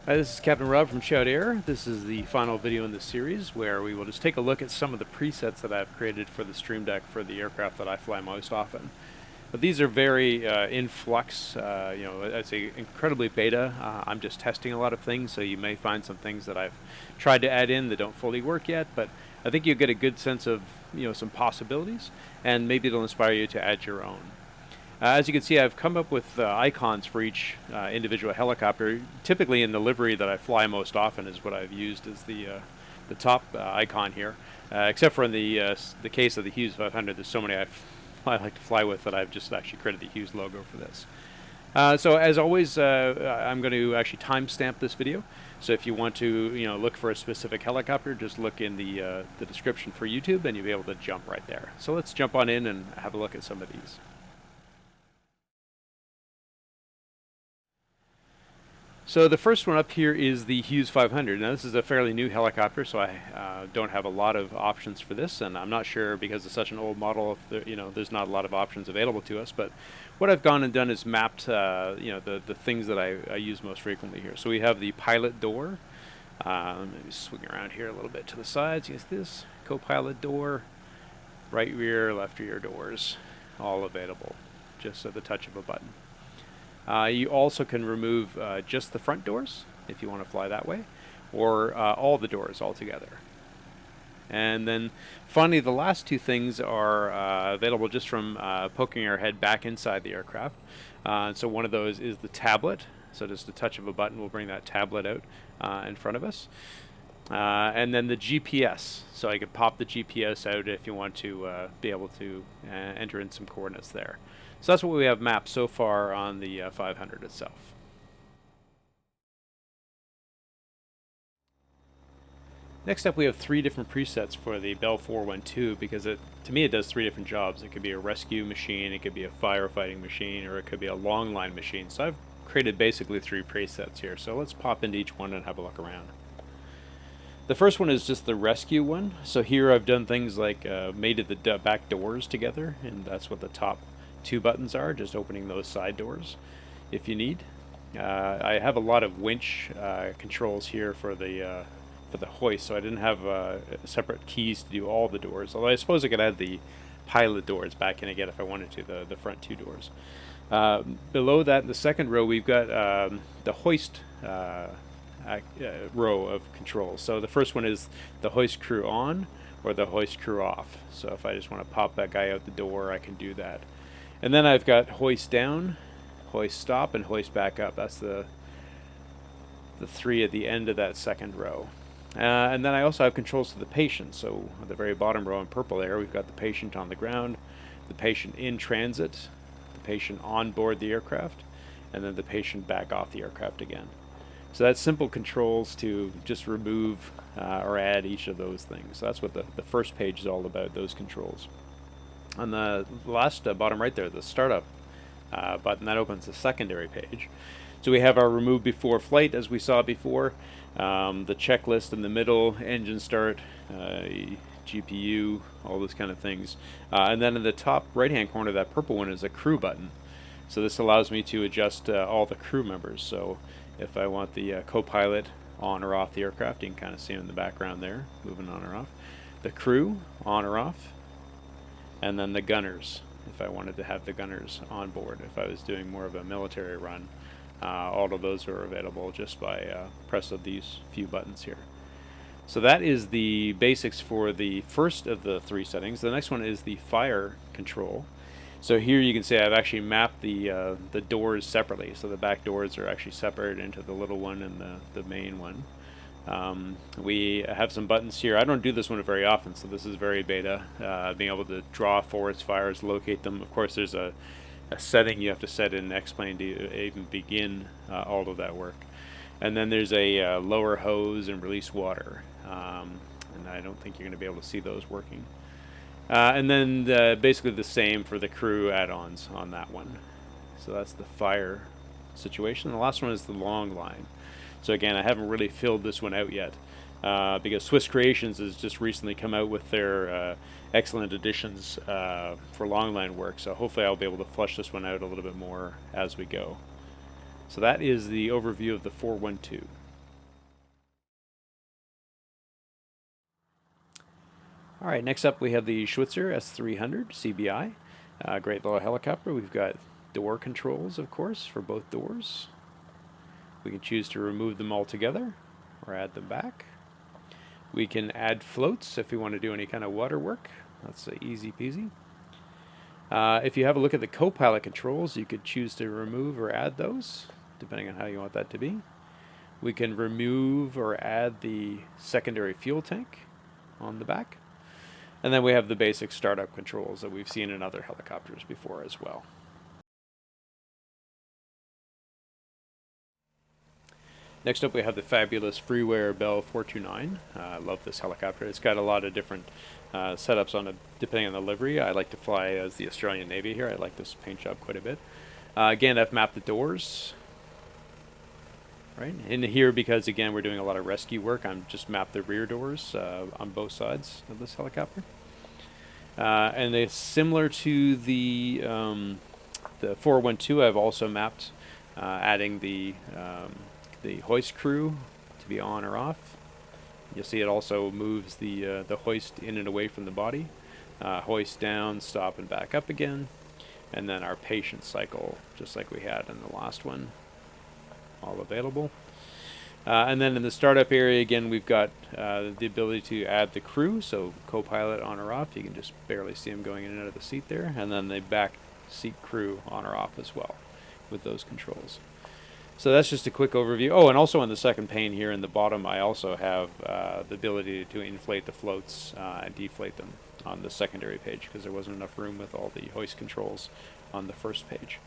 Hi, this is Captain Rob from Shout Air. This is the final video in this series where we will just take a look at some of the presets that I've created for the Stream Deck for the aircraft that I fly most often. But these are very in flux, I'd say incredibly beta. I'm just testing a lot of things, so you may find some things that I've tried to add in that don't fully work yet, but I think you'll get a good sense of some possibilities, and maybe it'll inspire you to add your own. As you can see, I've come up with icons for each individual helicopter. Typically in the livery that I fly most often is what I've used as the top icon here. Except for in the case of the Hughes 500, there's so many I like to fly with that I've just actually created the Hughes logo for this. So as always, I'm going to actually timestamp this video. So if you want to look for a specific helicopter, just look in the description for YouTube and you'll be able to jump right there. So let's jump on in and have a look at some of these. So the first one up here is the Hughes 500. Now this is a fairly new helicopter, so I don't have a lot of options for this, and I'm not sure because it's such an old model if there's not a lot of options available to us. But what I've gone and done is mapped the things that I use most frequently here. So we have the pilot door. Let me swing around here a little bit to the sides. Use this co-pilot door, right rear, left rear doors, all available just at the touch of a button. You also can remove just the front doors if you want to fly that way, or all the doors altogether. And then finally, the last two things are available just from poking our head back inside the aircraft. So one of those is the tablet. So just a touch of a button will bring that tablet out in front of us. And then the GPS. So I could pop the GPS out if you want to be able to enter in some coordinates there. So that's what we have mapped so far on the 500 itself. Next up, we have three different presets for the Bell 412 because to me it does three different jobs. It could be a rescue machine, it could be a firefighting machine, or it could be a long line machine. So I've created basically three presets here. So let's pop into each one and have a look around. The first one is just the rescue one. So here I've done things like mated the back doors together, and that's what the top two buttons are, just opening those side doors if you need. I have a lot of winch controls here for the hoist, so I didn't have separate keys to do all the doors, although I suppose I could add the pilot doors back in again if I wanted to, the front two doors. Below that, in the second row, we've got the hoist row of controls. So the first one is the hoist crew on or the hoist crew off. So if I just want to pop that guy out the door, I can do that. And then I've got hoist down, hoist stop, and hoist back up. That's the three at the end of that second row. And then I also have controls to the patient. So at the very bottom row in purple there, we've got the patient on the ground, the patient in transit, the patient on board the aircraft, and then the patient back off the aircraft again. So that's simple controls to just remove or add each of those things. So that's what the first page is all about, those controls. On the last bottom right there, the startup button, that opens the secondary page. So we have our remove before flight, as we saw before, the checklist in the middle, engine start, GPU, all those kind of things. And then in the top right-hand corner, that purple one is a crew button. So this allows me to adjust all the crew members. So if I want the co-pilot on or off the aircraft, you can kind of see him in the background there, moving on or off. The crew, on or off. And then the gunners, if I wanted to have the gunners on board, if I was doing more of a military run. All of those are available just by press of these few buttons here. So that is the basics for the first of the three settings. The next one is the fire control. So here you can see I've actually mapped the doors separately. So the back doors are actually separated into the little one and the main one. We have some buttons here. I don't do this one very often, so this is very beta. Being able to draw forest fires, locate them. Of course, there's a setting you have to set in X-Plane to even begin all of that work. And then there's a lower hose and release water. And I don't think you're going to be able to see those working. And then basically the same for the crew add-ons on that one. So that's the fire situation. The last one is the long line. So again, I haven't really filled this one out yet because Swiss Creations has just recently come out with their excellent additions for longline work. So hopefully I'll be able to flush this one out a little bit more as we go. So that is the overview of the 412. All right, next up we have the Schweizer S300CBi. Great little helicopter. We've got door controls, of course, for both doors. We can choose to remove them all together or add them back. We can add floats if we want to do any kind of water work. That's easy peasy. If you have a look at the co-pilot controls, you could choose to remove or add those, depending on how you want that to be. We can remove or add the secondary fuel tank on the back. And then we have the basic startup controls that we've seen in other helicopters before as well. Next up we have the fabulous Freeware Bell 429. I love this helicopter. It's got a lot of different setups on it depending on the livery. I like to fly as the Australian Navy here. I like this paint job quite a bit. Again, I've mapped the doors. Right in here, because again we're doing a lot of rescue work, I'm just mapped the rear doors on both sides of this helicopter, and it's similar to the 412. I've also mapped adding the hoist crew to be on or off. You'll see it also moves the hoist in and away from the body, hoist down, stop, and back up again, and then our patience cycle, just like we had in the last one. All available. And then in the startup area, again, we've got the ability to add the crew, so co-pilot on or off. You can just barely see them going in and out of the seat there. And then the back seat crew on or off as well with those controls. So that's just a quick overview. Oh, and also on the second pane here in the bottom, I also have the ability to inflate the floats and deflate them on the secondary page, because there wasn't enough room with all the hoist controls on the first page.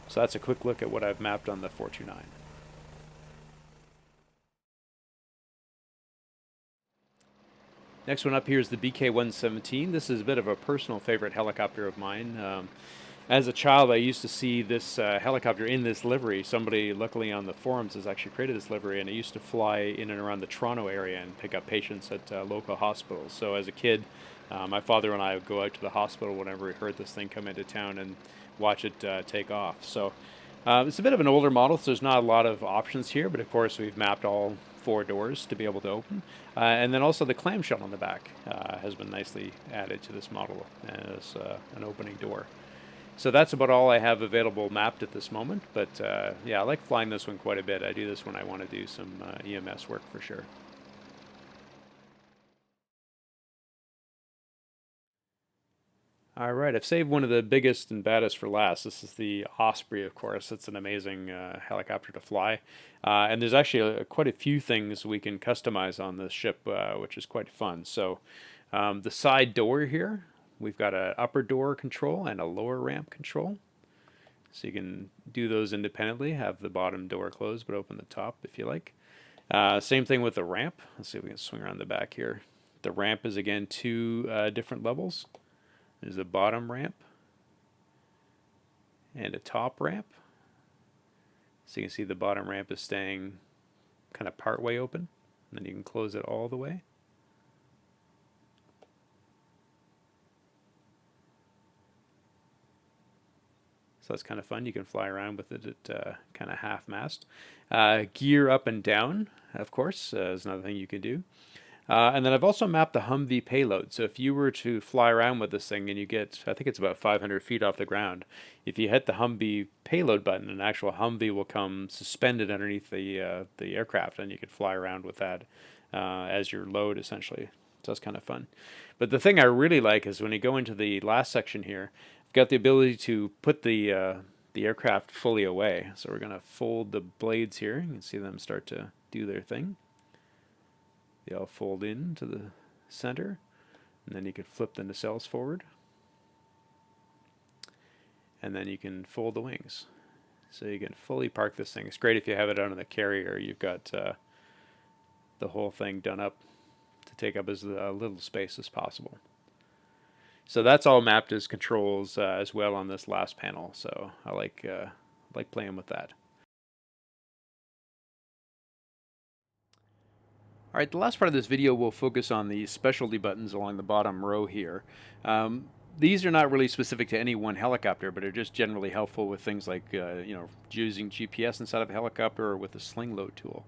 So that's a quick look at what I've mapped on the 429. Next one up here is the BK-117. This is a bit of a personal favorite helicopter of mine. As a child, I used to see this helicopter in this livery. Somebody, luckily on the forums, has actually created this livery, and it used to fly in and around the Toronto area and pick up patients at local hospitals. So as a kid, my father and I would go out to the hospital whenever we heard this thing come into town and watch it take off. So it's a bit of an older model, so there's not a lot of options here, but of course we've mapped all 4 doors to be able to open. And then also the clamshell on the back has been nicely added to this model as an opening door. So that's about all I have available mapped at this moment, but yeah, I like flying this one quite a bit. I do this when I want to do some EMS work for sure. All right, I've saved one of the biggest and baddest for last. This is the Osprey, of course. It's an amazing helicopter to fly. And there's actually quite a few things we can customize on this ship, which is quite fun. So the side door here, we've got an upper door control and a lower ramp control. So you can do those independently, have the bottom door closed, but open the top if you like. Same thing with the ramp. Let's see if we can swing around the back here. The ramp is, again, 2 different levels. There's a bottom ramp and a top ramp. So you can see the bottom ramp is staying kind of part way open, and then you can close it all the way. So that's kind of fun. You can fly around with it at kind of half mast. Gear up and down, of course, is another thing you can do. And then I've also mapped the Humvee payload. So if you were to fly around with this thing and you get, I think it's about 500 feet off the ground, if you hit the Humvee payload button, an actual Humvee will come suspended underneath the aircraft, and you can fly around with that as your load, essentially. So that's kind of fun. But the thing I really like is when you go into the last section here, I've got the ability to put the aircraft fully away. So we're going to fold the blades here. You can see them start to do their thing. They all fold in to the center, and then you can flip the nacelles forward, and then you can fold the wings. So you can fully park this thing. It's great if you have it out on the carrier. You've got the whole thing done up to take up as little space as possible. So that's all mapped as controls as well on this last panel. So I like playing with that. Alright, the last part of this video will focus on the specialty buttons along the bottom row here. These are not really specific to any one helicopter, but are just generally helpful with things like using GPS inside of a helicopter or with the Xslingload tool.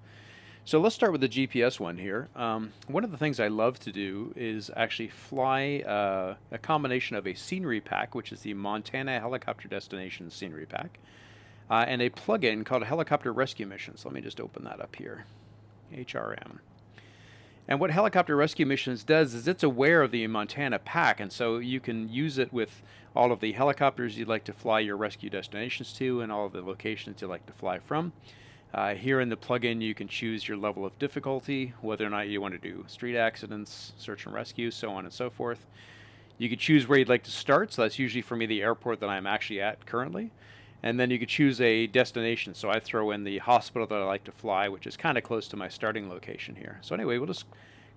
So let's start with the GPS one here. One of the things I love to do is actually fly a combination of a scenery pack, which is the Montana Helicopter Destination Scenery Pack, and a plugin called Helicopter Rescue Missions. Let me just open that up here. HRM. And what Helicopter Rescue Missions does is it's aware of the Montana pack, and so you can use it with all of the helicopters you'd like to fly your rescue destinations to and all of the locations you'd like to fly from. Here in the plugin, you can choose your level of difficulty, whether or not you want to do street accidents, search and rescue, so on and so forth. You could choose where you'd like to start, so that's usually for me the airport that I'm actually at currently. And then you could choose a destination, so I throw in the hospital that I like to fly, which is kind of close to my starting location here. So anyway, we'll just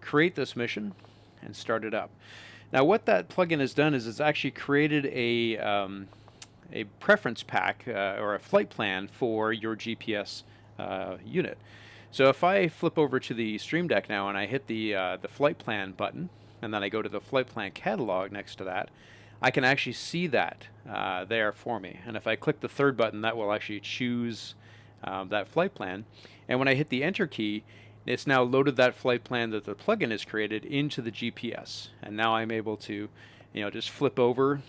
create this mission and start it up. Now what that plugin has done is it's actually created a preference pack or a flight plan for your GPS unit. So if I flip over to the Stream Deck now and I hit the flight plan button, and then I go to the flight plan catalog next to that, I can actually see that there for me. And if I click the third button, that will actually choose that flight plan. And when I hit the enter key, it's now loaded that flight plan that the plugin has created into the GPS. And now I'm able to, just flip over,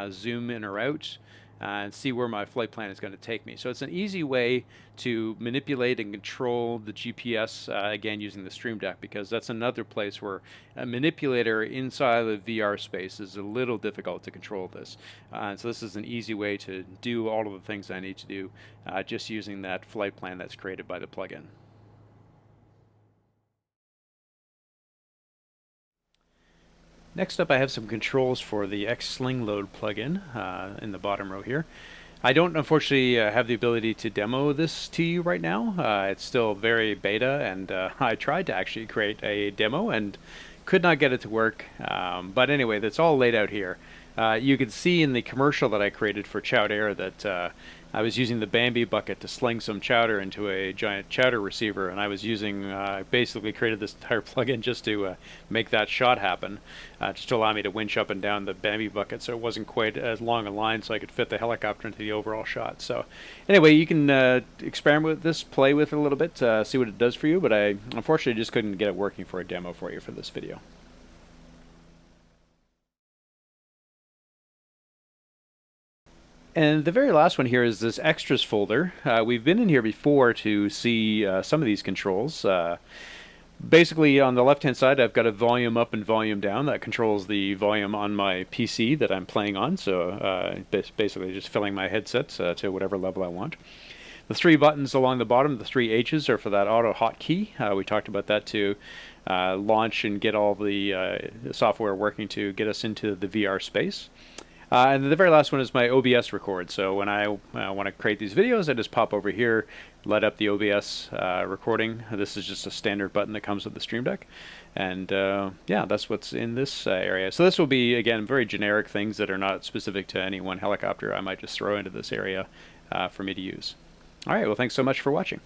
zoom in or out, and see where my flight plan is going to take me. So it's an easy way to manipulate and control the GPS, again, using the Stream Deck, because that's another place where a manipulator inside of the VR space is a little difficult to control this. So this is an easy way to do all of the things I need to do just using that flight plan that's created by the plugin. Next up, I have some controls for the Xslingload plugin in the bottom row here. I don't unfortunately have the ability to demo this to you right now. It's still very beta, and I tried to actually create a demo and could not get it to work. But anyway, that's all laid out here. You can see in the commercial that I created for Chowder that I was using the Bambi bucket to sling some chowder into a giant chowder receiver, and I was using, basically created this entire plugin just to make that shot happen, just to allow me to winch up and down the Bambi bucket so it wasn't quite as long a line so I could fit the helicopter into the overall shot. So anyway, you can experiment with this, play with it a little bit, see what it does for you, but I unfortunately just couldn't get it working for a demo for you for this video. And the very last one here is this extras folder. We've been in here before to see some of these controls. Basically, on the left-hand side, I've got a volume up and volume down that controls the volume on my PC that I'm playing on. So basically just filling my headset to whatever level I want. The three buttons along the bottom, the three H's, are for that auto hotkey. We talked about that to launch and get all the software working to get us into the VR space. And the very last one is my OBS record. So when I want to create these videos, I just pop over here, light up the OBS recording. This is just a standard button that comes with the Stream Deck. And yeah, that's what's in this area. So this will be, again, very generic things that are not specific to any one helicopter. I might just throw into this area for me to use. All right, well, thanks so much for watching.